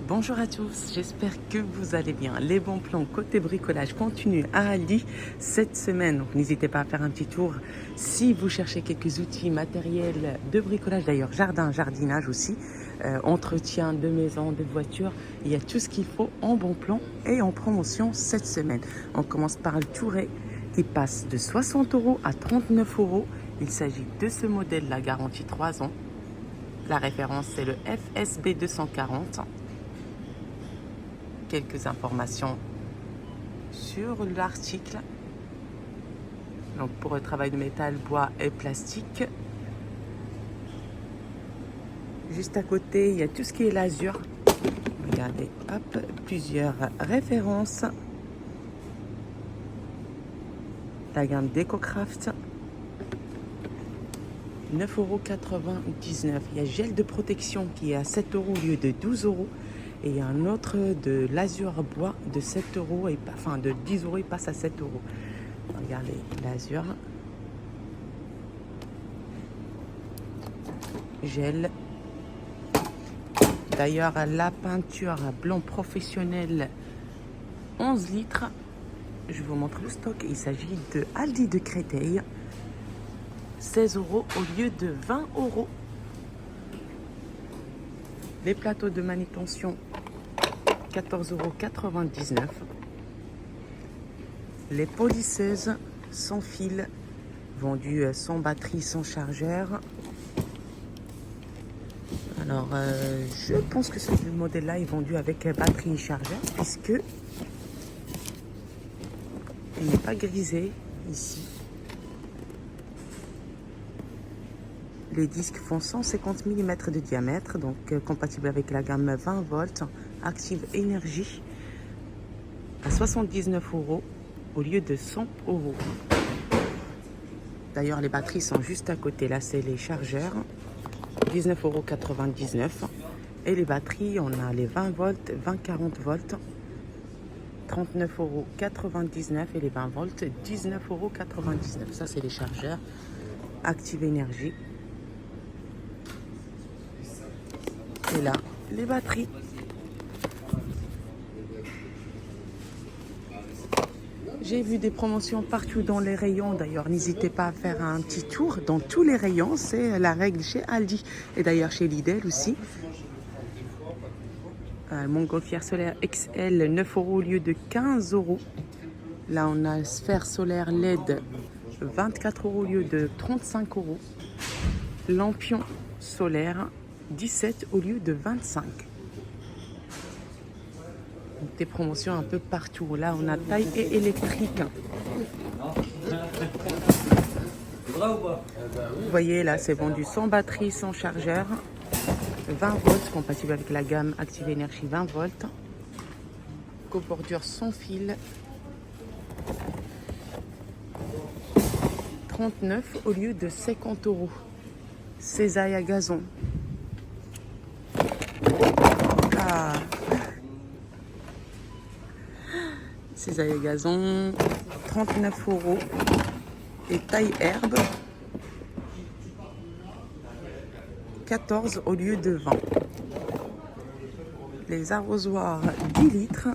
Bonjour à tous, j'espère que vous allez bien. Les bons plans côté bricolage continuent à Aldi cette semaine. Donc n'hésitez pas à faire un petit tour si vous cherchez quelques outils matériels de bricolage, d'ailleurs jardin, jardinage aussi, entretien de maison, de voiture. Il y a tout ce qu'il faut en bon plan et en promotion cette semaine. On commence par le Touret qui passe de 60 € à 39 €. Il s'agit de ce modèle, la garantie 3 ans. La référence c'est le FSB 240. Quelques informations sur l'article. Donc pour le travail de métal, bois et plastique. Juste à côté, il y a tout ce qui est lasure. Regardez, hop, plusieurs références. La gamme DecoCraft, 9,99 €. Il y a gel de protection qui est à 7 € au lieu de 12 €. Et il y a un autre de l'azur bois de 7 €, enfin de 10 €, il passe à 7 €. Regardez, l'azur. Gel. D'ailleurs, la peinture blanc professionnel, 11 litres. Je vous montre le stock. Il s'agit de Aldi de Créteil. 16 € au lieu de 20 €. Les plateaux de manutention, 14,99 €. Les polisseuses sans fil, vendues sans batterie, sans chargeur. Alors, je pense que ce modèle-là est vendu avec batterie et chargeur, puisque il n'est pas grisé ici. Les disques font 150 mm de diamètre, donc compatible avec la gamme 20 volts, Active Énergie, à 79 € au lieu de 100 €. D'ailleurs, les batteries sont juste à côté. Là, c'est les chargeurs, 19,99 €. Et les batteries, on a les 20 volts, 20-40 volts, 39,99 € et les 20 volts, 19,99 €. Ça, c'est les chargeurs Active Énergie. Et là, les batteries. J'ai vu des promotions partout dans les rayons. D'ailleurs, n'hésitez pas à faire un petit tour dans tous les rayons. C'est la règle chez Aldi. Et d'ailleurs, chez Lidl aussi. Montgolfière solaire XL, 9 € au lieu de 15 €. Là, on a sphère solaire LED, 24 € au lieu de 35 €. Lampion solaire, 17 € au lieu de 25 €. Donc, des promotions un peu partout. Là, on a taille et électrique. Vous voyez, là, c'est vendu sans batterie, sans chargeur. 20 volts, compatible avec la gamme Active Énergie 20 volts. Cobordure sans fil. 39 € au lieu de 50 €. Cisaille à gazon. Ah. Cisaille à gazon, 39 €. Et taille herbe, 14 € au lieu de 20 €. Les arrosoirs 10 litres,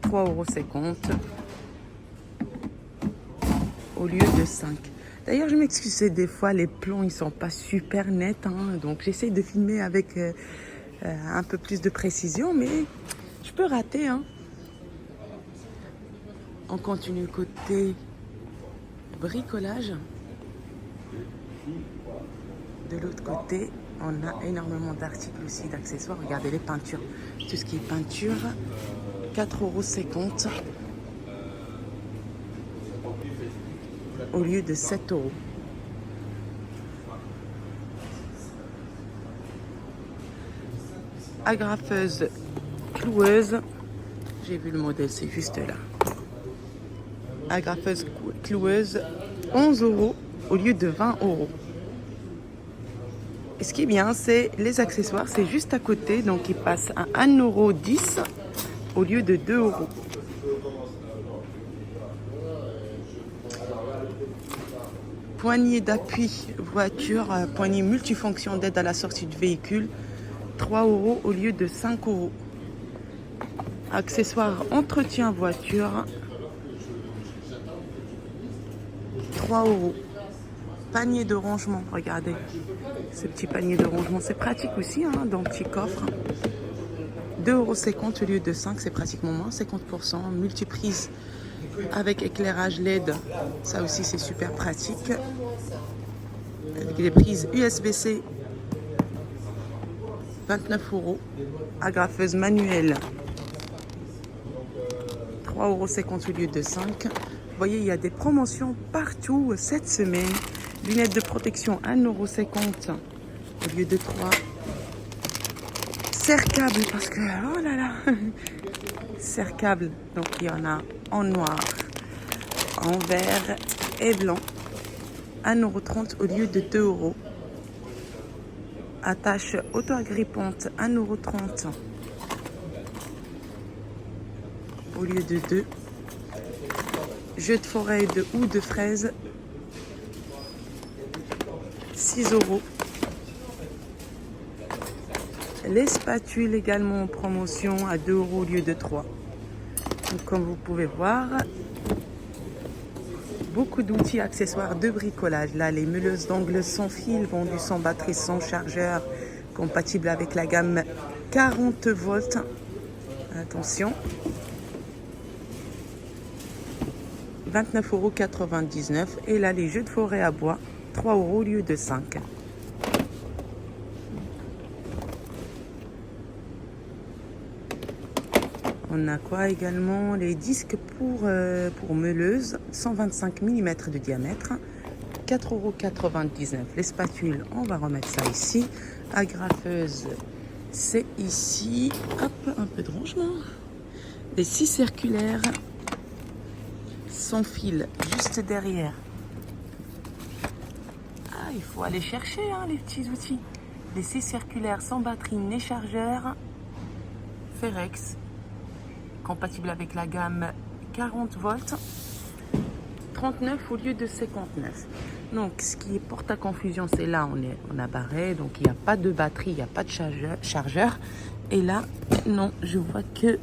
3,50 € au lieu de 5 €. D'ailleurs, je m'excuse, des fois les plans ils sont pas super nets, hein, donc j'essaie de filmer avec un peu plus de précision, mais je peux rater, hein. On continue côté bricolage. De l'autre côté, on a énormément d'articles aussi, d'accessoires. Regardez les peintures. Tout ce qui est peinture, 4,50 € au lieu de 7 €. Agrafeuse cloueuse. J'ai vu le modèle, c'est juste là. Agrafeuse cloueuse, 11 € au lieu de 20 €. Et ce qui est bien, c'est les accessoires, c'est juste à côté, donc ils passent à 1,10 € au lieu de 2 €. Poignée d'appui voiture, poignée multifonction d'aide à la sortie du véhicule, 3 € au lieu de 5 €. Accessoires entretien voiture, 3 euros. Panier de rangement, regardez. Ce petit panier de rangement, c'est pratique aussi, hein, dans le petit coffre. 2,50 € au lieu de 5, c'est pratiquement moins, 50%. Multiprise avec éclairage LED, ça aussi c'est super pratique. Avec des prises USB-C, 29 €. Agrafeuse manuelle, 3,50 € au lieu de 5. Vous voyez, il y a des promotions partout cette semaine. Lunettes de protection, 1,50 € au lieu de 3. Serre-câble, parce que, oh là là, serre-câble, donc il y en a en noir, en vert et blanc, 1,30 € au lieu de 2 €. Attache auto-agrippante, 1,30 € au lieu de 2. Jeu de forêt de houx de fraise, 6 €. Les spatules également en promotion à 2 € au lieu de 3. Donc, comme vous pouvez voir, beaucoup d'outils accessoires de bricolage. Là, les meuleuses d'ongles sans fil, vendues sans batterie, sans chargeur, compatibles avec la gamme 40 volts. Attention. 29,99 €. Et là, les jeux de forêt à bois, 3 € au lieu de 5. On a quoi également? Les disques pour meuleuse, 125 mm de diamètre, 4,99 €. Les spatules, on va remettre ça ici. Agrafeuse, c'est ici. Hop, un peu de rangement. Les scies circulaires, sans fil, juste derrière. Ah, il faut aller chercher hein, les petits outils. Les scies circulaires sans batterie ni chargeur, Ferrex, compatible avec la gamme 40 volts, 39 € au lieu de 59 €. Donc, ce qui porte à confusion, c'est là, on a barré, donc il n'y a pas de batterie, il n'y a pas de chargeur. Et là, non, je vois que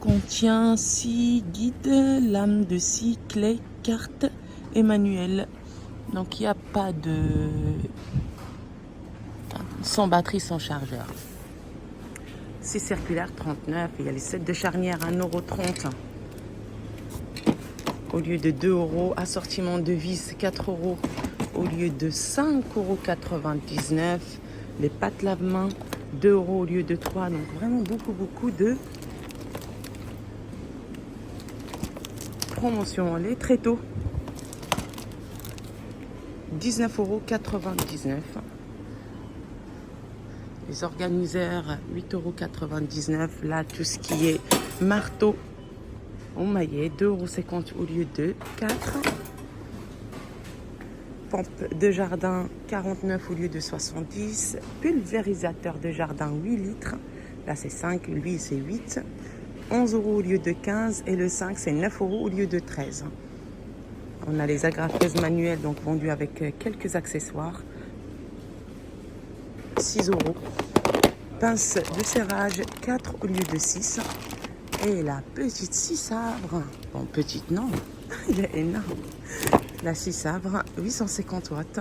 contient 6 guides, lames de scie, clés, cartes et manuel. Donc, il n'y a pas de... sans batterie, sans chargeur. C'est circulaire, 39. Il y a les sets de charnière, 1,30 € au lieu de 2 €. Assortiment de vis, 4 € au lieu de 5,99 €. Les pâtes lave-mains, 2 € au lieu de 3. Donc vraiment beaucoup de promotions. Les tréteaux, 19,99 €. Les organiseurs, 8,99 €. Là, tout ce qui est marteau emmaillé, 2,50 € au lieu de 4. Pompe de jardin, 49 € au lieu de 70. Pulvérisateur de jardin, 8 litres. Là, c'est 5. Lui, c'est 8. 11 € au lieu de 15. Et le 5, c'est 9 € au lieu de 13. On a les agrafeuses manuelles, donc vendues avec quelques accessoires. 6 €. Pince de serrage, 4 € au lieu de 6. Et la petite scie sabre, bon petite non, il est énorme. La scie sabre, 850 watts.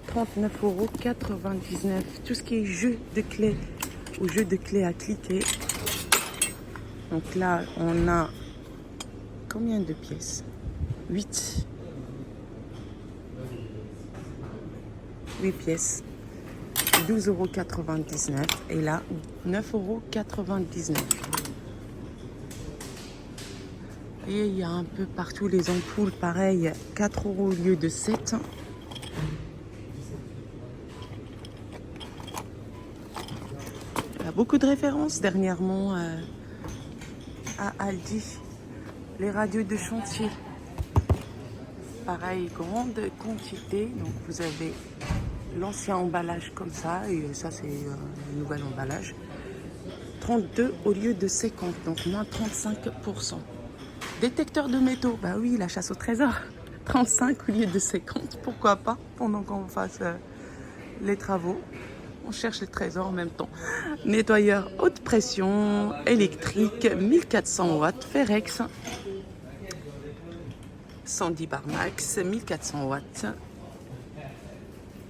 39,99 €. Tout ce qui est jeu de clés ou jeu de clés à cliquer. Donc là, on a combien de pièces? 8 pièces, 12,99 € et là 9,99 €. Et il y a un peu partout les ampoules, pareil, 4 € au lieu de 7. Il y a beaucoup de références dernièrement à Aldi. Les radios de chantier, pareil, grande quantité. Donc vous avez l'ancien emballage comme ça, et ça c'est le nouvel emballage. 32 € au lieu de 50, donc moins 35%. Détecteur de métaux, bah oui, la chasse au trésor. 35 au lieu de 50, pourquoi pas, pendant qu'on fasse les travaux. On cherche les trésors en même temps. Nettoyeur haute pression, électrique, 1400 watts, Ferex. 110 bar max, 1400 watts.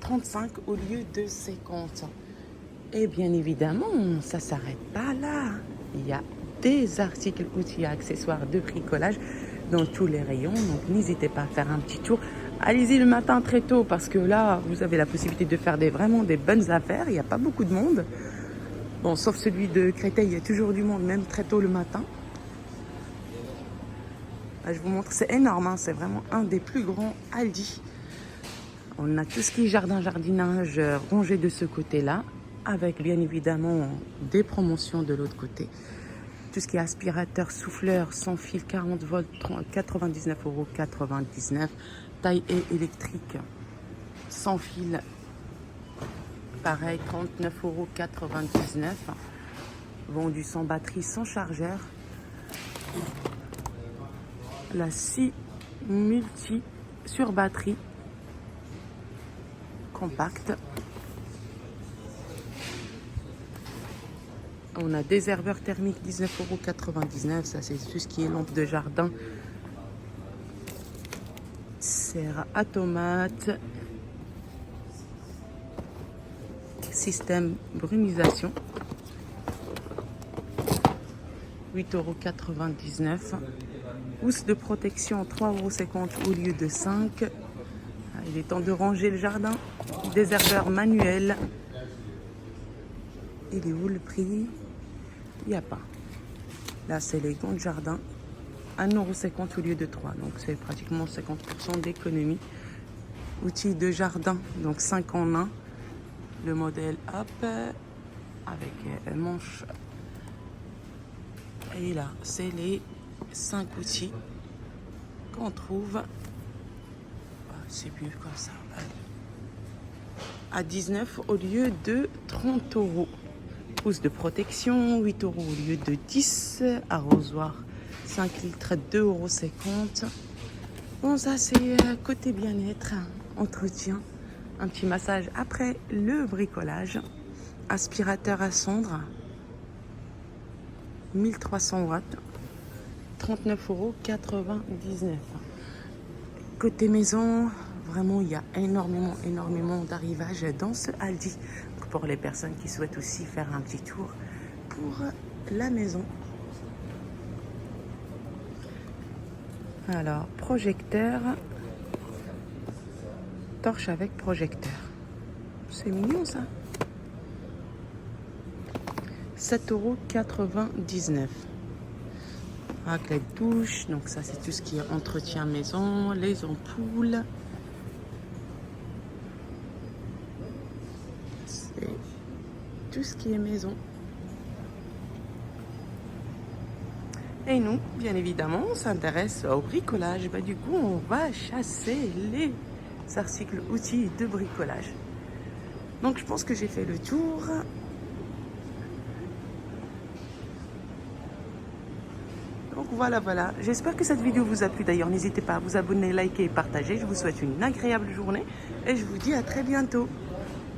35 au lieu de 50. Et bien évidemment, ça ne s'arrête pas là. Il y a des articles, outils et accessoires de bricolage dans tous les rayons. Donc n'hésitez pas à faire un petit tour. Allez-y le matin très tôt parce que là, vous avez la possibilité de faire vraiment des bonnes affaires. Il n'y a pas beaucoup de monde. Bon, sauf celui de Créteil, il y a toujours du monde, même très tôt le matin. Là, je vous montre, c'est énorme. Hein, c'est vraiment un des plus grands Aldi. On a tout ce qui est jardinage rangé de ce côté-là, avec bien évidemment des promotions de l'autre côté. Tout ce qui est aspirateur, souffleur, sans fil, 40 volts, 99,99 €. Taille et électrique, sans fil, pareil, 39,99 €. Vendu sans batterie, sans chargeur. La scie multi sur batterie, compacte. On a des herbeurs thermiques, 19,99 €. Ça, c'est tout ce qui est lampe de jardin. Serre à tomate. Système brumisation. 8,99 €. Housse de protection, 3,50 € au lieu de 5 €. Il est temps de ranger le jardin. Désherbeur manuel. Il est où le prix? Il n'y a pas. Là, c'est les gants de jardin. 1,50 € au lieu de 3 €. Donc, c'est pratiquement 50% d'économie. Outils de jardin, donc 5 en 1. Le modèle Hop avec manche. Et là, c'est les 5 outils qu'on trouve. C'est mieux comme ça. À 19 € au lieu de 30 €. Housse de protection, 8 € au lieu de 10 €. Arrosoir 5 litres, 2,50 €. Bon, ça c'est côté bien-être, entretien. Un petit massage après le bricolage. Aspirateur à cendre, 1300 watts, 39,99 €. Côté maison, vraiment, il y a énormément d'arrivages dans ce Aldi. Donc, pour les personnes qui souhaitent aussi faire un petit tour pour la maison. Alors, projecteur. Torche avec projecteur. C'est mignon, ça. 7,99 €. Raclette douche, donc ça c'est tout ce qui est entretien maison, les ampoules. C'est tout ce qui est maison. Et nous, bien évidemment, on s'intéresse au bricolage. Bah, du coup, on va chasser les articles outils de bricolage. Donc je pense que j'ai fait le tour. Donc voilà. J'espère que cette vidéo vous a plu. D'ailleurs, n'hésitez pas à vous abonner, liker et partager. Je vous souhaite une agréable journée et je vous dis à très bientôt.